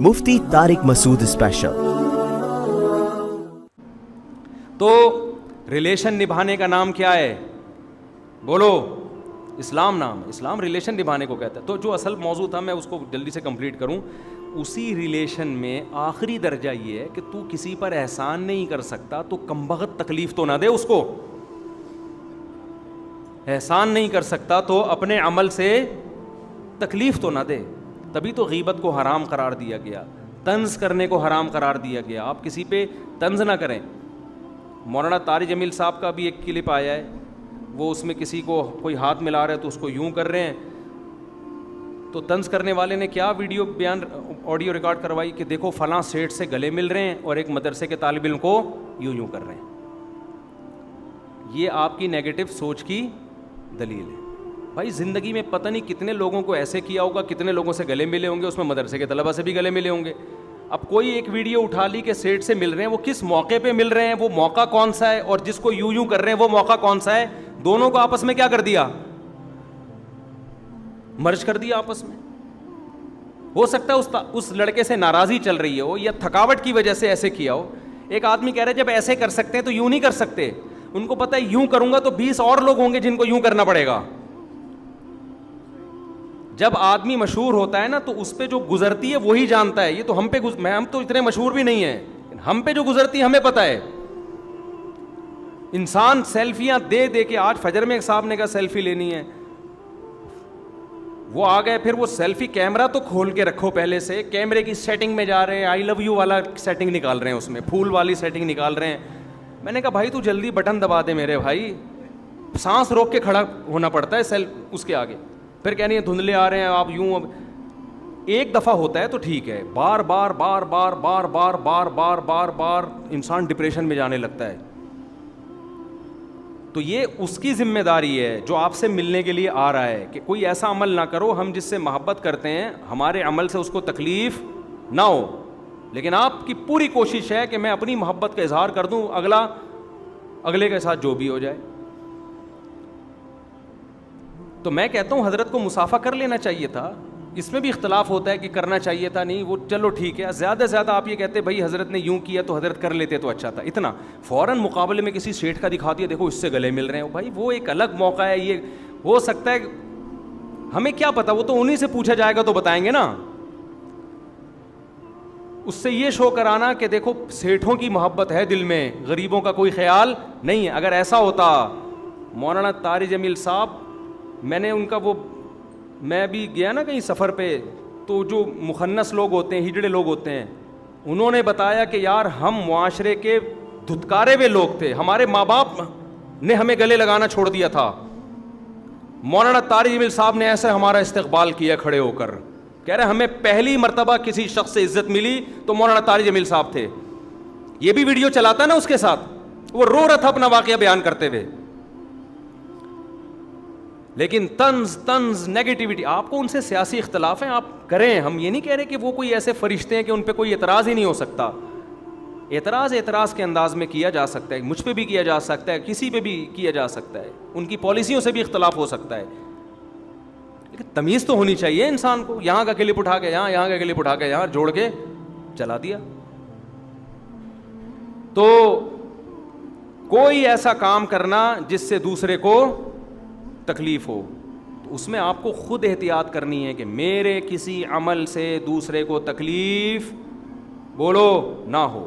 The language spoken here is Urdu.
مفتی طارق مسعود اسپیشل۔ تو ریلیشن نبھانے کا نام کیا ہے؟ بولو، اسلام نام ہے۔ اسلام ریلیشن نبھانے کو کہتا ہے۔ تو جو اصل موضوع تھا میں اس کو جلدی سے کمپلیٹ کروں۔ اسی ریلیشن میں آخری درجہ یہ ہے کہ تو کسی پر احسان نہیں کر سکتا تو کمبخت تکلیف تو نہ دے اس کو۔ احسان نہیں کر سکتا تو اپنے عمل سے تکلیف تو نہ دے۔ تبھی تو غیبت کو حرام قرار دیا گیا، طنز کرنے کو حرام قرار دیا گیا۔ آپ کسی پہ طنز نہ کریں۔ مولانا طارق جمیل صاحب کا بھی ایک کلپ آیا ہے، وہ اس میں کسی کو کوئی ہاتھ ملا رہا ہے تو اس کو یوں کر رہے ہیں، تو طنز کرنے والے نے کیا ویڈیو بیان آڈیو ریکارڈ کروائی کہ دیکھو فلاں سیٹ سے گلے مل رہے ہیں اور ایک مدرسے کے طالب علم کو یوں کر رہے ہیں۔ یہ آپ کی نیگیٹو سوچ کی دلیل ہے۔ بھائی زندگی میں پتہ نہیں کتنے لوگوں کو ایسے کیا ہوگا، کتنے لوگوں سے گلے ملے ہوں گے، اس میں مدرسے کے طلبہ سے بھی گلے ملے ہوں گے۔ اب کوئی ایک ویڈیو اٹھا لی کہ سیٹ سے مل رہے ہیں، وہ کس موقع پہ مل رہے ہیں، وہ موقع کون سا ہے، اور جس کو یوں کر رہے ہیں وہ موقع کون سا ہے، دونوں کو آپس میں کیا کر دیا، مرج کر دیا آپس میں۔ ہو سکتا ہے اس لڑکے سے ناراضی چل رہی ہو یا تھکاوٹ کی وجہ سے ایسے کیا ہو۔ ایک آدمی کہہ رہے جب ایسے کر سکتے ہیں تو یوں نہیں کر سکتے، ان کو پتہ ہے یوں کروں گا تو 20 اور لوگ ہوں گے جن کو یوں کرنا پڑے گا۔ جب آدمی مشہور ہوتا ہے نا تو اس پہ جو گزرتی ہے وہی جانتا ہے۔ یہ تو ہم پہ ہم تو اتنے مشہور بھی نہیں ہیں، ہم پہ جو گزرتی ہے ہمیں پتہ ہے۔ انسان سیلفیاں دے دے کے، آج فجر میں ایک صاحب نے کہا سیلفی لینی ہے، وہ آ گئے، پھر وہ سیلفی کیمرہ تو کھول کے رکھو پہلے سے، کیمرے کی سیٹنگ میں جا رہے ہیں، آئی لو یو والا سیٹنگ نکال رہے ہیں، اس میں پھول والی سیٹنگ نکال رہے ہیں۔ میں نے کہا بھائی تو جلدی بٹن دبا دے میرے بھائی، سانس روک کے کھڑا ہونا پڑتا ہے اس کے آگے۔ پھر کہہ رہی ہیں دھندلے آ رہے ہیں آپ یوں۔ اب ایک دفعہ ہوتا ہے تو ٹھیک ہے، بار بار بار بار بار بار بار بار بار بار انسان ڈپریشن میں جانے لگتا ہے۔ تو یہ اس کی ذمہ داری ہے جو آپ سے ملنے کے لیے آ رہا ہے کہ کوئی ایسا عمل نہ کرو ہم جس سے محبت کرتے ہیں ہمارے عمل سے اس کو تکلیف نہ ہو، لیکن آپ کی پوری کوشش ہے کہ میں اپنی محبت کا اظہار کر دوں، اگلے کے ساتھ جو بھی ہو جائے۔ تو میں کہتا ہوں حضرت کو مصافحہ کر لینا چاہیے تھا۔ اس میں بھی اختلاف ہوتا ہے کہ کرنا چاہیے تھا نہیں، وہ چلو ٹھیک ہے۔ زیادہ سے زیادہ آپ یہ کہتے بھائی حضرت نے یوں کیا تو حضرت کر لیتے تو اچھا تھا، اتنا فوراً مقابلے میں کسی سیٹ کا دکھا دیا دیکھو اس سے گلے مل رہے ہیں، بھائی وہ ایک الگ موقع ہے، یہ ہو سکتا ہے ہمیں کیا پتا، وہ تو انہی سے پوچھا جائے گا تو بتائیں گے نا۔ اس سے یہ شو کرانا کہ دیکھو سیٹھوں کی محبت ہے دل میں، غریبوں کا کوئی خیال نہیں ہے۔ اگر ایسا ہوتا، مولانا طارق جمیل صاحب، میں نے ان کا میں بھی گیا نا کہیں سفر پہ، تو جو مخنث لوگ ہوتے ہیں، ہجڑے لوگ ہوتے ہیں، انہوں نے بتایا کہ یار ہم معاشرے کے دھتکارے ہوئے لوگ تھے، ہمارے ماں باپ نے ہمیں گلے لگانا چھوڑ دیا تھا، مولانا طارق جمیل صاحب نے ایسے ہمارا استقبال کیا کھڑے ہو کر، کہہ رہے ہمیں پہلی مرتبہ کسی شخص سے عزت ملی تو مولانا طارق جمیل صاحب تھے۔ یہ بھی ویڈیو چلاتا نا اس کے ساتھ، وہ رو رہا تھا اپنا واقعہ بیان کرتے ہوئے۔ لیکن طنز نیگیٹیوٹی، آپ کو ان سے سیاسی اختلاف ہیں آپ کریں، ہم یہ نہیں کہہ رہے کہ وہ کوئی ایسے فرشتے ہیں کہ ان پہ کوئی اعتراض ہی نہیں ہو سکتا۔ اعتراض کے انداز میں کیا جا سکتا ہے، مجھ پہ بھی کیا جا سکتا ہے، کسی پہ بھی کیا جا سکتا ہے، ان کی پالیسیوں سے بھی اختلاف ہو سکتا ہے، لیکن تمیز تو ہونی چاہیے انسان کو۔ یہاں کا کلپ اٹھا کے یہاں کا کلپ اٹھا کے یہاں جوڑ کے چلا دیا۔ تو کوئی ایسا کام کرنا جس سے دوسرے کو تکلیف ہو، تو اس میں آپ کو خود احتیاط کرنی ہے کہ میرے کسی عمل سے دوسرے کو تکلیف بولو نہ ہو۔